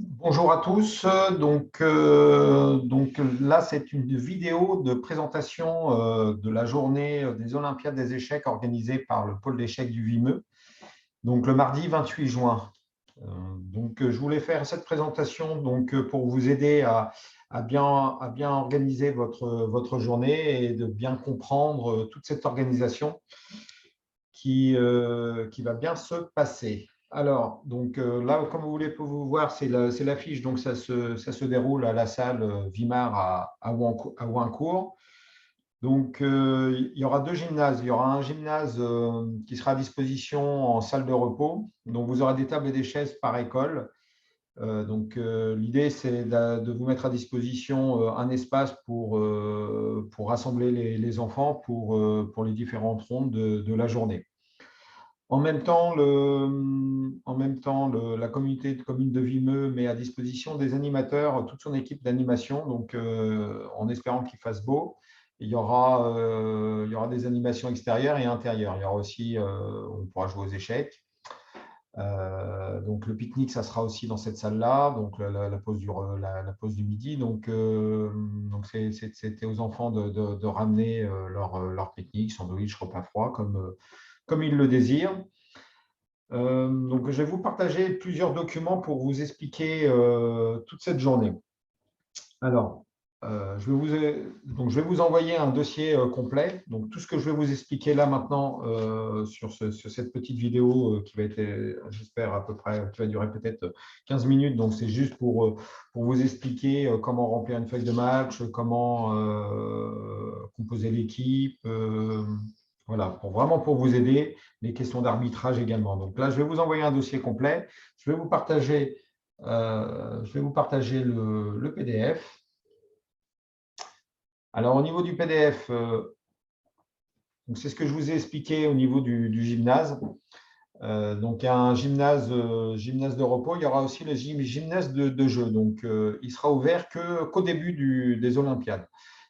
Bonjour à tous. Donc là, c'est une vidéo de présentation de la journée des Olympiades des échecs organisée par le pôle d'échecs du Vimeux, donc le mardi 28 juin. Je voulais faire cette présentation pour vous aider à bien organiser votre journée et de bien comprendre toute cette organisation qui va bien se passer. Alors, là, comme vous voulez vous voir, c'est l'affiche. Donc, ça se déroule à la salle Vimard à Ouancourt. Il y aura deux gymnases. Il y aura un gymnase qui sera à disposition en salle de repos. Donc, vous aurez des tables et des chaises par école. L'idée, c'est de vous mettre à disposition un espace pour rassembler les enfants pour les différentes rondes de la journée. La communauté de communes de Vimeux met à disposition des animateurs, toute son équipe d'animation, en espérant qu'il fasse beau. Il y aura des animations extérieures et intérieures. Il y aura aussi, on pourra jouer aux échecs. Le pique-nique, ça sera aussi dans cette salle-là, la pause du midi. C'était aux enfants de ramener leur pique-nique, sandwich, repas froid, comme ils le désirent. Je vais vous partager plusieurs documents pour vous expliquer toute cette journée. Alors, je vais vous envoyer un dossier complet. Donc, tout ce que je vais vous expliquer là maintenant sur cette petite vidéo qui va être, j'espère, à peu près, qui va durer peut-être 15 minutes. Donc, c'est juste pour vous expliquer comment remplir une feuille de match, comment composer l'équipe. Voilà, vraiment pour vous aider, les questions d'arbitrage également. Donc là, je vais vous envoyer un dossier complet. Je vais vous partager, le PDF. Alors, au niveau du PDF, c'est ce que je vous ai expliqué au niveau du gymnase. Il y a un gymnase de repos. Il y aura aussi le gymnase de jeu. Il sera ouvert qu'au début des Olympiades.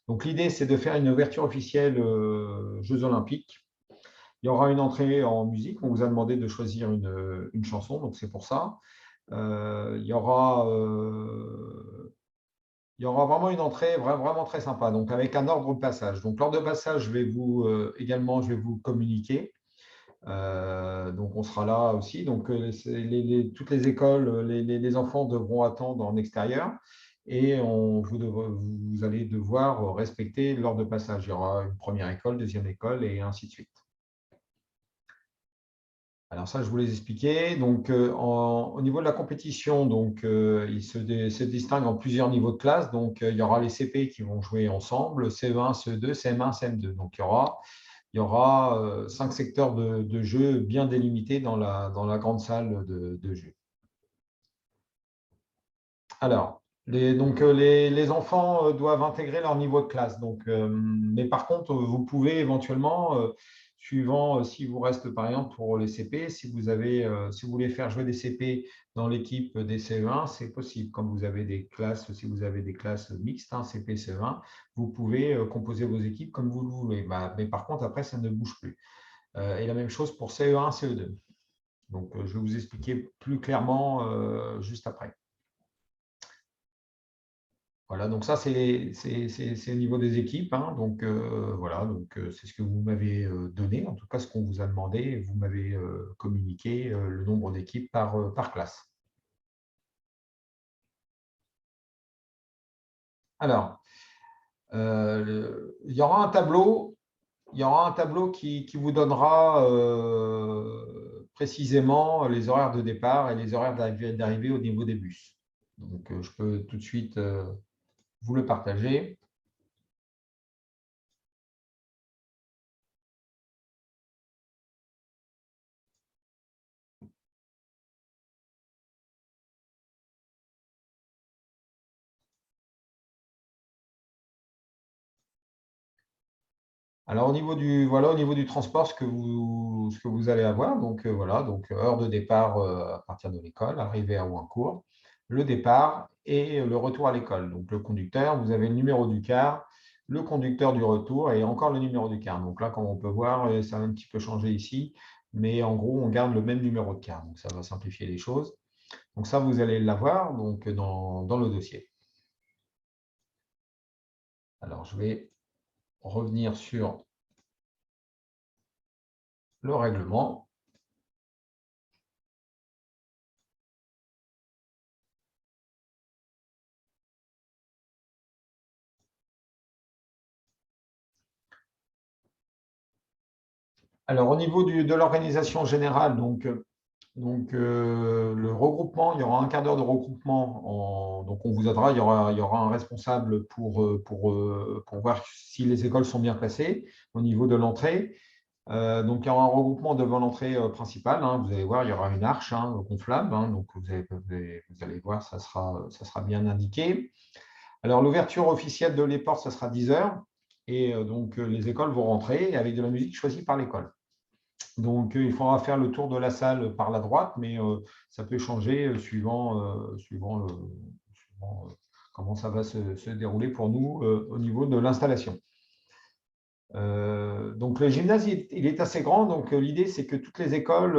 Donc, l'idée, c'est de faire une ouverture officielle Jeux Olympiques. Il y aura une entrée en musique. On vous a demandé de choisir une chanson, donc c'est pour ça. Il y aura vraiment une entrée vraiment très sympa, donc avec un ordre de passage. Donc, l'ordre de passage, je vais vous communiquer. On sera là aussi. Toutes les écoles, les enfants devront attendre en extérieur et vous allez devoir respecter l'ordre de passage. Il y aura une première école, deuxième école et ainsi de suite. Alors ça, je vous les expliquais. Au niveau de la compétition, il se distingue en plusieurs niveaux de classe. Il y aura les CP qui vont jouer ensemble, CE1, CE2, CM1, CM2. Donc, il y aura 5 secteurs de jeu bien délimités dans la grande salle de jeu. Alors, les enfants doivent intégrer leur niveau de classe. Mais par contre, vous pouvez éventuellement, suivant si vous restez par exemple pour les CP, si vous voulez faire jouer des CP dans l'équipe des CE1, c'est possible. Comme vous avez des classes, si vous avez des classes mixtes, CP, CE1, vous pouvez composer vos équipes comme vous le voulez. Mais par contre, après, ça ne bouge plus. Et la même chose pour CE1, CE2. Je vais vous expliquer plus clairement juste après. Voilà, donc ça, c'est au niveau des équipes. C'est ce que vous m'avez donné, en tout cas ce qu'on vous a demandé. Vous m'avez communiqué le nombre d'équipes par classe. Alors, il y aura un tableau. Il y aura un tableau qui vous donnera précisément les horaires de départ et les horaires d'arrivée au niveau des bus. Je peux tout de suite vous le partager. Alors, au niveau du transport, ce que vous allez avoir, heure de départ à partir de l'école, arrivée à Ouancourt, le départ et le retour à l'école. Donc, le conducteur, vous avez le numéro du car, le conducteur du retour et encore le numéro du car. Donc là, comme on peut voir, ça a un petit peu changé ici, mais en gros, on garde le même numéro de car. Donc, ça va simplifier les choses. Donc ça, vous allez l'avoir donc dans le dossier. Alors, je vais revenir sur le règlement. Alors, au niveau de l'organisation générale, le regroupement, il y aura un quart d'heure de regroupement. Donc, on vous aidera. Il y aura un responsable pour voir si les écoles sont bien placées au niveau de l'entrée. Donc, il y aura un regroupement devant l'entrée principale. Vous allez voir, il y aura une arche gonflable. Donc, vous allez voir, ça sera bien indiqué. Alors, l'ouverture officielle de les portes, ça sera 10 heures. Et donc, les écoles vont rentrer avec de la musique choisie par l'école. Donc, il faudra faire le tour de la salle par la droite, mais ça peut changer suivant comment ça va se dérouler pour nous au niveau de l'installation. Donc, le gymnase, il est assez grand. Donc, l'idée, c'est que toutes les écoles,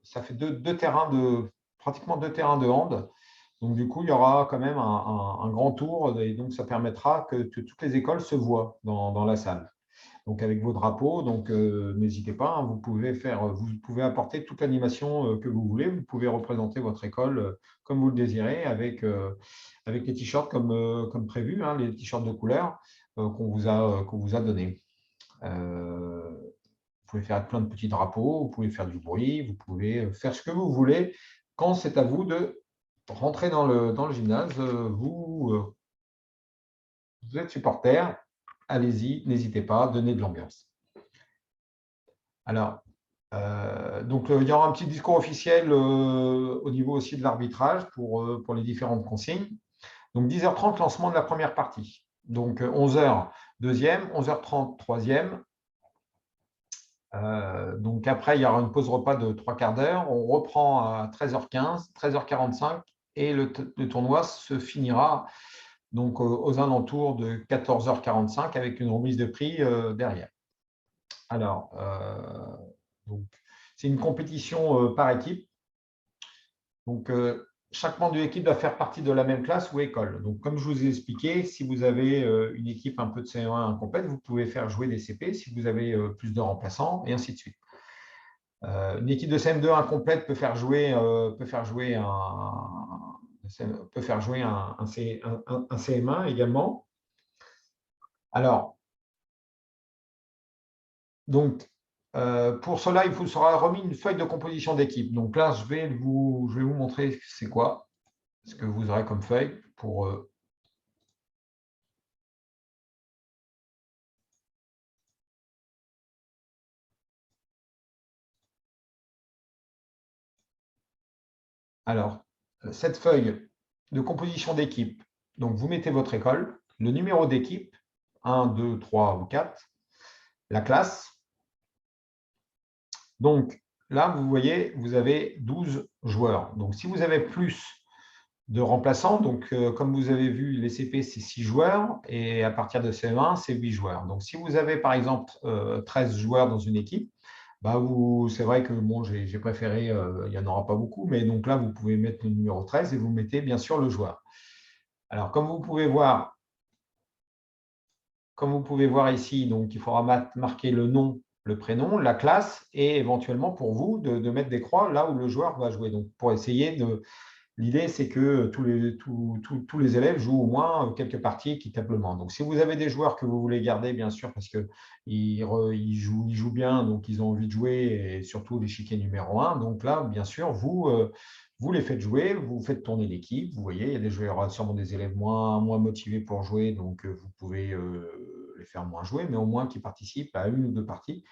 ça fait pratiquement deux terrains de hand. Donc, du coup, il y aura quand même un grand tour et donc ça permettra que toutes les écoles se voient dans la salle. Donc, avec vos drapeaux, donc n'hésitez pas, vous pouvez apporter toute l'animation que vous voulez. Vous pouvez représenter votre école comme vous le désirez avec les t-shirts comme prévu, les t-shirts de couleur qu'on vous a donnés. Vous pouvez faire plein de petits drapeaux, vous pouvez faire du bruit, vous pouvez faire ce que vous voulez. Quand c'est à vous de rentrer dans le gymnase, vous êtes supporter, allez-y, n'hésitez pas, donnez de l'ambiance. Alors, donc, il y aura un petit discours officiel au niveau aussi de l'arbitrage pour les différentes consignes. Donc, 10h30, lancement de la première partie. Donc, 11h, deuxième, 11h30, troisième. Donc, après, il y aura une pause repas de 3/4 d'heure. On reprend à 13h15, 13h45 et le tournoi se finira donc aux alentours de 14h45 avec une remise de prix derrière. Alors, c'est une compétition par équipe. Donc, chaque membre de l'équipe doit faire partie de la même classe ou école. Donc, comme je vous ai expliqué, si vous avez une équipe un peu de CE1 incomplète, vous pouvez faire jouer des CP si vous avez plus de remplaçants, et ainsi de suite. Une équipe de CM2 incomplète peut faire jouer un CM1 également. Alors, donc, pour cela, il vous sera remis une feuille de composition d'équipe. Donc là, je vais vous montrer c'est quoi, ce que vous aurez comme feuille pour… Alors, cette feuille de composition d'équipe, donc vous mettez votre école, le numéro d'équipe, 1, 2, 3 ou 4, la classe. Donc là, vous voyez, vous avez 12 joueurs. Donc, si vous avez plus de remplaçants, donc comme vous avez vu, les CP, c'est 6 joueurs et à partir de CE1, c'est 8 joueurs. Donc, si vous avez par exemple 13 joueurs dans une équipe, c'est vrai que bon, j'ai préféré, il n'y en aura pas beaucoup, mais donc là, vous pouvez mettre le numéro 13 et vous mettez bien sûr le joueur. Alors, comme vous pouvez voir ici, donc il faudra marquer le nom, le prénom, la classe et éventuellement pour vous de mettre des croix là où le joueur va jouer. Donc, pour essayer de… L'idée, c'est que tous les élèves jouent au moins quelques parties équitablement. Donc, si vous avez des joueurs que vous voulez garder, bien sûr, parce qu'ils jouent bien, donc ils ont envie de jouer, et surtout l'échiquier numéro 1, donc là, bien sûr, vous les faites jouer, vous faites tourner l'équipe. Vous voyez, il y a des joueurs, sûrement des élèves moins motivés pour jouer, donc vous pouvez les faire moins jouer, mais au moins qu'ils participent à une ou deux parties.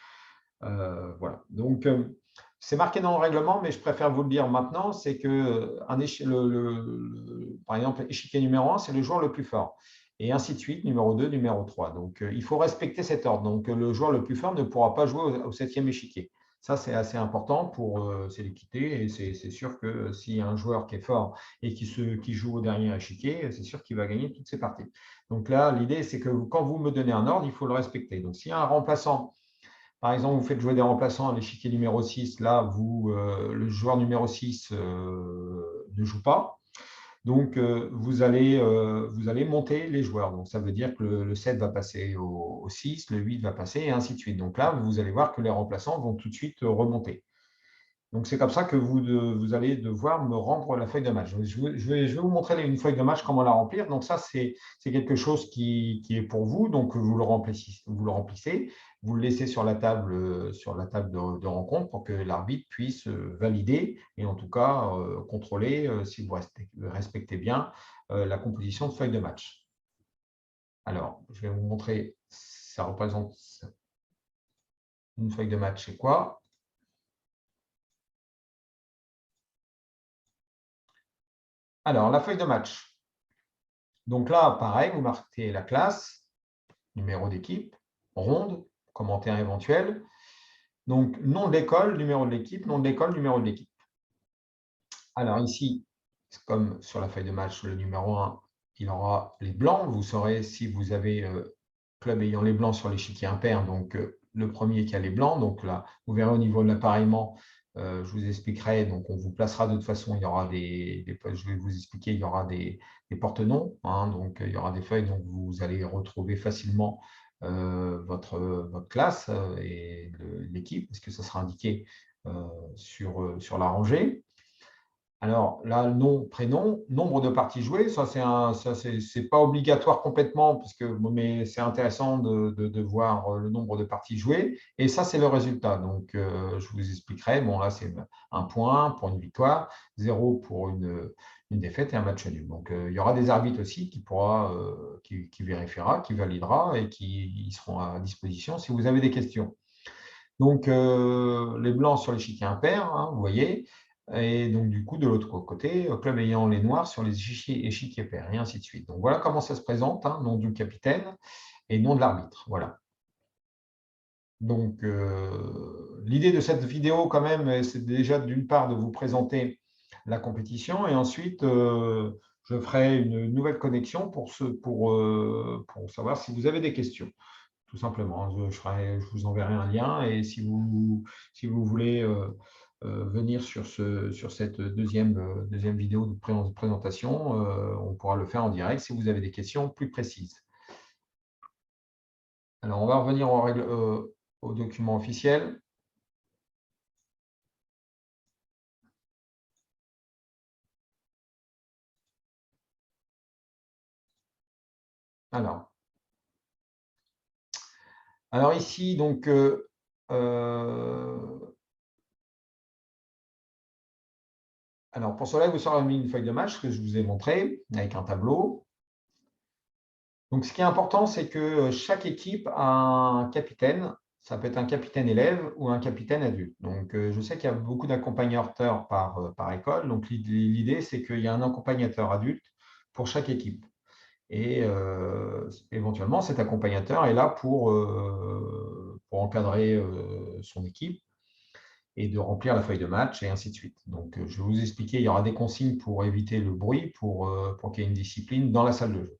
Voilà. Donc, c'est marqué dans le règlement, mais je préfère vous le dire maintenant, c'est que par exemple, échiquier numéro 1, c'est le joueur le plus fort. Et ainsi de suite, numéro 2, numéro 3. Donc, il faut respecter cet ordre. Donc, le joueur le plus fort ne pourra pas jouer au 7e échiquier. Ça, c'est assez important c'est l'équité. Et c'est sûr que s'il y a un joueur qui est fort et qui joue au dernier échiquier, c'est sûr qu'il va gagner toutes ses parties. Donc là, l'idée, c'est que quand vous me donnez un ordre, il faut le respecter. Donc, s'il y a un remplaçant par exemple, vous faites jouer des remplaçants à l'échiquier numéro 6, là, le joueur numéro 6 ne joue pas. Donc, vous allez monter les joueurs. Donc, ça veut dire que le 7 va passer au 6, le 8 va passer, et ainsi de suite. Donc là, vous allez voir que les remplaçants vont tout de suite remonter. Donc, c'est comme ça que vous allez devoir me rendre la feuille de match. Je vais vous montrer une feuille de match, comment la remplir. Donc, ça, c'est quelque chose qui est pour vous. Donc, vous le remplissez, vous le laissez sur la table de rencontre pour que l'arbitre puisse valider et en tout cas contrôler si vous respectez bien la composition de feuille de match. Alors, je vais vous montrer, ça représente une feuille de match, c'est quoi? Alors, la feuille de match. Donc là, pareil, vous marquez la classe, numéro d'équipe, ronde, commentaire éventuel. Donc, nom de l'école, numéro de l'équipe, nom de l'école, numéro de l'équipe. Alors ici, comme sur la feuille de match, le numéro 1, il aura les blancs. Vous saurez si vous avez club ayant les blancs sur l'échiquier impair, donc le premier qui a les blancs. Donc là, vous verrez au niveau de l'appareillement, je vous expliquerai. Donc on vous placera de toute façon, il y aura je vais vous expliquer, il y aura des porte-noms. Donc il y aura des feuilles, donc vous allez retrouver facilement votre classe et l'équipe, parce que ça sera indiqué sur la rangée. Alors là, nom, prénom, nombre de parties jouées, ça c'est pas obligatoire complètement, mais c'est intéressant de voir le nombre de parties jouées. Et ça, c'est le résultat. Donc, je vous expliquerai. Bon, là, c'est un point pour une victoire, 0 pour une défaite et un match nul. Donc, il y aura des arbitres aussi qui vérifiera, qui validera et qui seront à disposition si vous avez des questions. Donc, les blancs sur l'échiquier impair, vous voyez. Et donc, du coup, de l'autre côté, club ayant les noirs sur les échiquiers pairs, et ainsi de suite. Donc, voilà comment ça se présente, nom du capitaine et nom de l'arbitre. Voilà. Donc, l'idée de cette vidéo, quand même, c'est déjà d'une part de vous présenter la compétition et ensuite, je ferai une nouvelle connexion pour savoir si vous avez des questions. Tout simplement, je vous enverrai un lien et si vous voulez venir sur cette deuxième vidéo de présentation, on pourra le faire en direct si vous avez des questions plus précises. Alors, on va revenir au document officiel. Alors ici, donc, alors pour cela, vous serez mis une feuille de match que je vous ai montré avec un tableau. Donc, ce qui est important, c'est que chaque équipe a un capitaine. Ça peut être un capitaine élève ou un capitaine adulte. Donc, je sais qu'il y a beaucoup d'accompagnateurs par école. Donc, l'idée, c'est qu'il y a un accompagnateur adulte pour chaque équipe. Et éventuellement, cet accompagnateur est là pour encadrer son équipe et de remplir la feuille de match et ainsi de suite. Donc, je vais vous expliquer, il y aura des consignes pour éviter le bruit, pour qu'il y ait une discipline dans la salle de jeu.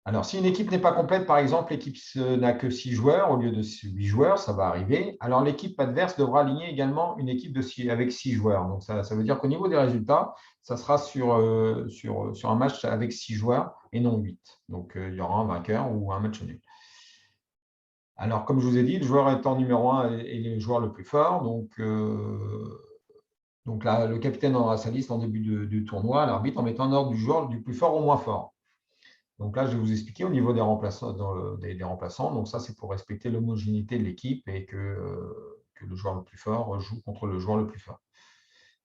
Alors, si une équipe n'est pas complète, par exemple, l'équipe n'a que 6 joueurs au lieu de 8 joueurs, ça va arriver. Alors, l'équipe adverse devra aligner également une équipe avec 6 joueurs. Donc, ça veut dire qu'au niveau des résultats, ça sera sur un match avec 6 joueurs et non 8. Donc, il y aura un vainqueur ou un match nul. Alors, comme je vous ai dit, le joueur étant numéro 1 est le joueur le plus fort. Donc là, le capitaine aura sa liste en début du tournoi, l'arbitre en mettant en ordre du joueur du plus fort au moins fort. Donc là, je vais vous expliquer au niveau des remplaçants. Donc ça, c'est pour respecter l'homogénéité de l'équipe et que le joueur le plus fort joue contre le joueur le plus fort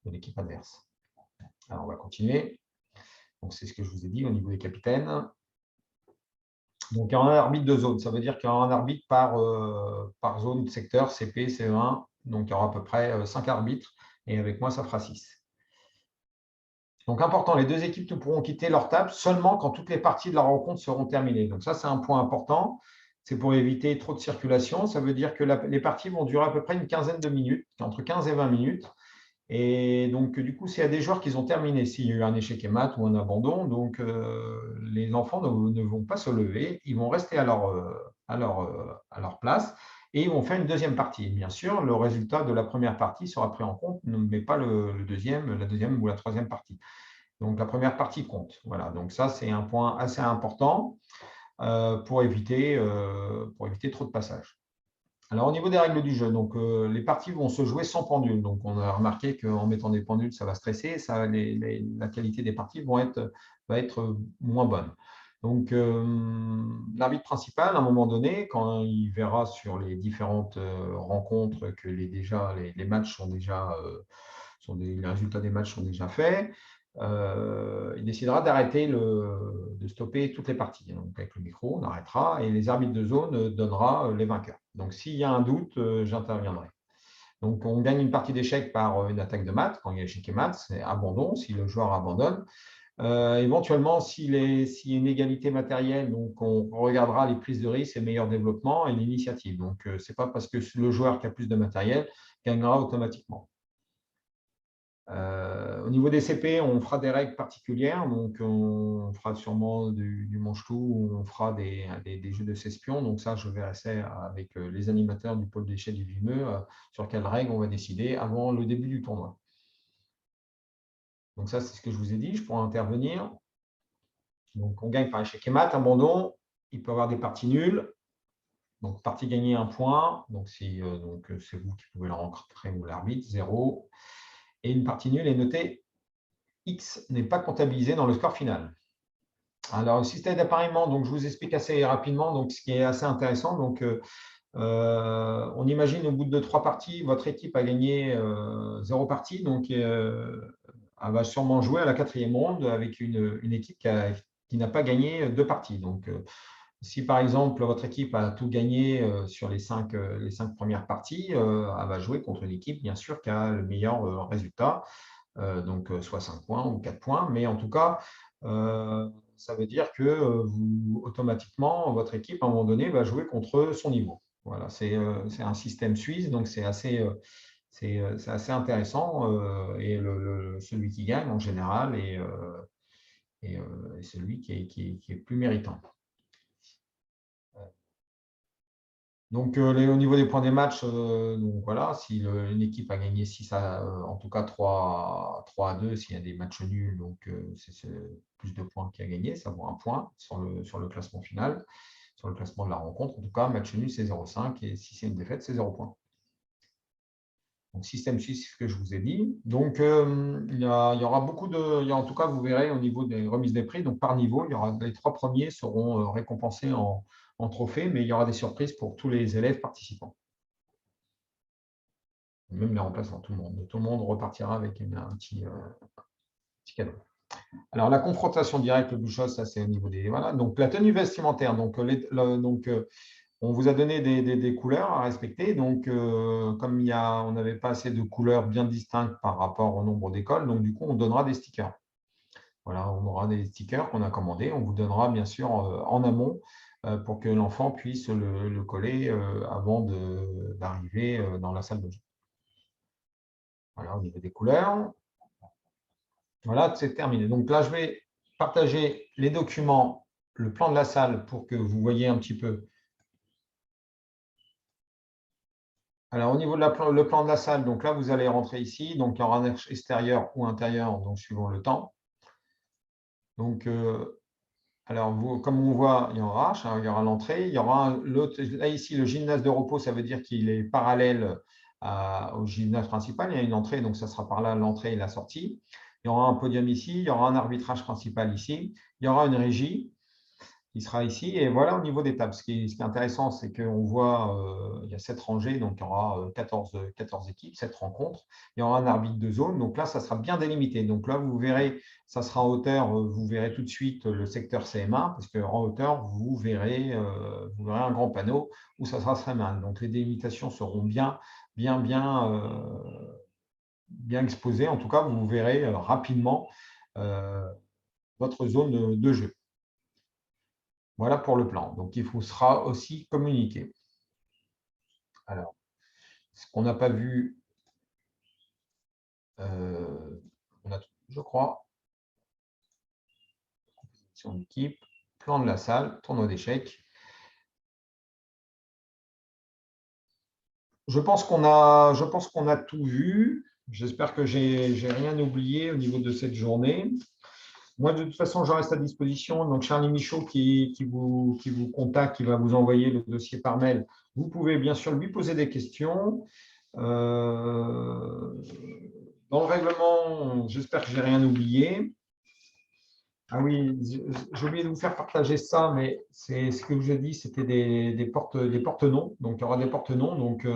de l'équipe adverse. Alors, on va continuer. Donc, c'est ce que je vous ai dit au niveau des capitaines. Donc, il y a un arbitre de zone. Ça veut dire qu'il y a un arbitre par zone, secteur, CP, CE1. Donc, il y aura à peu près 5 arbitres. Et avec moi, ça fera 6. Donc, important, les deux équipes ne pourront quitter leur table seulement quand toutes les parties de la rencontre seront terminées. Donc, ça, c'est un point important. C'est pour éviter trop de circulation. Ça veut dire que les parties vont durer à peu près une quinzaine de minutes, entre 15 et 20 minutes. Et donc, du coup, s'il y a des joueurs qui ont terminé, s'il y a eu un échec et mat ou un abandon, donc les enfants ne vont pas se lever, ils vont rester à leur place et ils vont faire une deuxième partie. Bien sûr, le résultat de la première partie sera pris en compte, mais pas la deuxième ou la troisième partie. Donc, la première partie compte. Voilà, donc ça, c'est un point assez important pour éviter trop de passages. Alors, au niveau des règles du jeu, donc, les parties vont se jouer sans pendule. Donc, on a remarqué qu'en mettant des pendules, ça va stresser. La qualité des parties va être moins bonne. Donc, l'arbitre principal, à un moment donné, quand il verra sur les différentes rencontres que les matchs les résultats des matchs sont déjà faits, il décidera de stopper toutes les parties. Donc, avec le micro, on arrêtera et les arbitres de zone donnera les vainqueurs. Donc, s'il y a un doute, j'interviendrai. Donc, on gagne une partie d'échec par une attaque de mat. Quand il y a échec et mat, c'est abandon, si le joueur abandonne. Éventuellement, s'il y a une égalité matérielle, donc on regardera les prises de risque, le meilleur développement et l'initiative. Donc, ce n'est pas parce que le joueur qui a plus de matériel gagnera automatiquement. Au niveau des CP, on fera des règles particulières. Donc, on fera sûrement du manche-tout, on fera des jeux de s'espion. Donc, ça, je verrai ça avec les animateurs du pôle déchets du Vimeux sur quelles règles on va décider avant le début du tournoi. Donc, ça, c'est ce que je vous ai dit. Je pourrais intervenir. Donc, on gagne par échec et mat, abandon. Il peut y avoir des parties nulles. Donc, partie gagnée, 1 point. Donc, c'est vous qui pouvez le rencontrer ou l'arbitre, 0. Et une partie nulle est notée X n'est pas comptabilisé dans le score final. Alors, le système d'appareillement, donc je vous explique assez rapidement, donc ce qui est assez intéressant. Donc, on imagine au bout de 3 parties, votre équipe a gagné 0 partie, donc elle va sûrement jouer à la 4e ronde avec une équipe qui n'a pas gagné 2 parties. Donc, si par exemple votre équipe a tout gagné sur les 5 premières parties, elle va jouer contre une équipe, bien sûr, qui a le meilleur résultat. Donc soit 5 points ou 4 points, mais en tout cas, ça veut dire que automatiquement, votre équipe, à un moment donné, va jouer contre son niveau. Voilà, c'est un système suisse, donc c'est assez intéressant. Et celui qui gagne, en général, est celui qui est plus méritant. Donc, au niveau des points des matchs, donc voilà, si une équipe a gagné 6 en tout cas 3 à 2, s'il y a des matchs nuls, donc c'est plus de points qui a gagné, ça vaut 1 point sur le classement final, sur le classement de la rencontre. En tout cas, match nul, c'est 0,5 et si c'est une défaite, c'est 0 points. Donc, système suisse, ce que je vous ai dit. Donc, il y aura beaucoup en tout cas, vous verrez au niveau des remises des prix, donc par niveau, les 3 premiers seront récompensés en trophée, mais il y aura des surprises pour tous les élèves participants. Même les remplaçants, tout le monde. Tout le monde repartira avec un petit cadeau. Alors, la confrontation directe, le bouchon, ça c'est au niveau des… Voilà. Donc, la tenue vestimentaire. Donc, on vous a donné des couleurs à respecter. Donc, comme on n'avait pas assez de couleurs bien distinctes par rapport au nombre d'écoles, donc du coup, on donnera des stickers. Voilà, on aura des stickers qu'on a commandés. On vous donnera bien sûr en amont pour que l'enfant puisse le coller avant d'arriver dans la salle de jeu. Voilà, au niveau des couleurs. Voilà, c'est terminé. Donc là, je vais partager les documents, le plan de la salle pour que vous voyez un petit peu. Alors, au niveau de le plan de la salle, donc là, vous allez rentrer ici. Donc, il y aura un extérieur ou intérieur, donc suivant le temps. Donc, alors, comme on voit, il y aura l'entrée. Il y aura là, ici, le gymnase de repos, ça veut dire qu'il est parallèle au gymnase principal. Il y a une entrée, donc ça sera par là l'entrée et la sortie. Il y aura un podium ici, il y aura un arbitrage principal ici, il y aura une régie qui sera ici. Et voilà au niveau des tables. Ce qui est intéressant, c'est qu'on voit il y a 7 rangées, donc il y aura 14 équipes, 7 rencontres. Il y aura un arbitre de zone. Donc là, ça sera bien délimité. Donc là, vous verrez, ça sera en hauteur, vous verrez tout de suite le secteur CM1, parce qu'en hauteur, vous verrez un grand panneau où ça sera CM1. Donc les délimitations seront bien exposées. En tout cas, vous verrez rapidement votre zone de jeu. Voilà pour le plan. Donc, il vous sera aussi communiqué. Alors, ce qu'on n'a pas vu, On a tout, je crois. Composition d'équipe, plan de la salle, tournoi d'échecs. Je pense qu'on a tout vu. J'espère que j'ai rien oublié au niveau de cette journée. Moi, de toute façon, je reste à disposition. Donc, Charlie Michaud qui vous contacte, qui va vous envoyer le dossier par mail. Vous pouvez bien sûr lui poser des questions. Dans le règlement, j'espère que je n'ai rien oublié. Ah oui, j'ai oublié de vous faire partager ça, mais c'est ce que je vous ai dit, c'était des porte-noms. Donc, il y aura des porte-noms. Donc,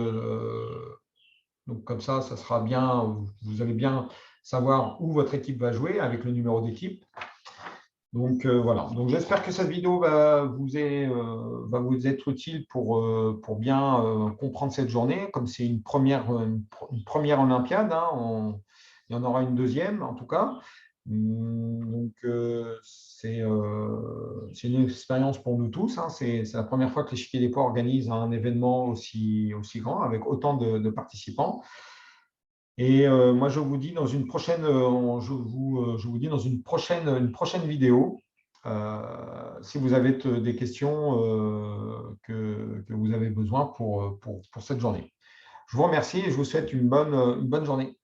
comme ça sera bien. Vous allez bien savoir où votre équipe va jouer avec le numéro d'équipe. Donc, voilà. Donc, j'espère que cette vidéo va vous être utile pour bien comprendre cette journée. Comme c'est une première Olympiade, hein, il y en aura une deuxième, en tout cas. Donc, c'est une expérience pour nous tous, hein. C'est la première fois que l'Échiquier des Poids organise un événement aussi grand, avec autant de participants. Et moi, je vous dis dans une prochaine, je vous dis dans une prochaine vidéo. Si vous avez des questions que vous avez besoin pour cette journée. Je vous remercie et je vous souhaite une bonne journée.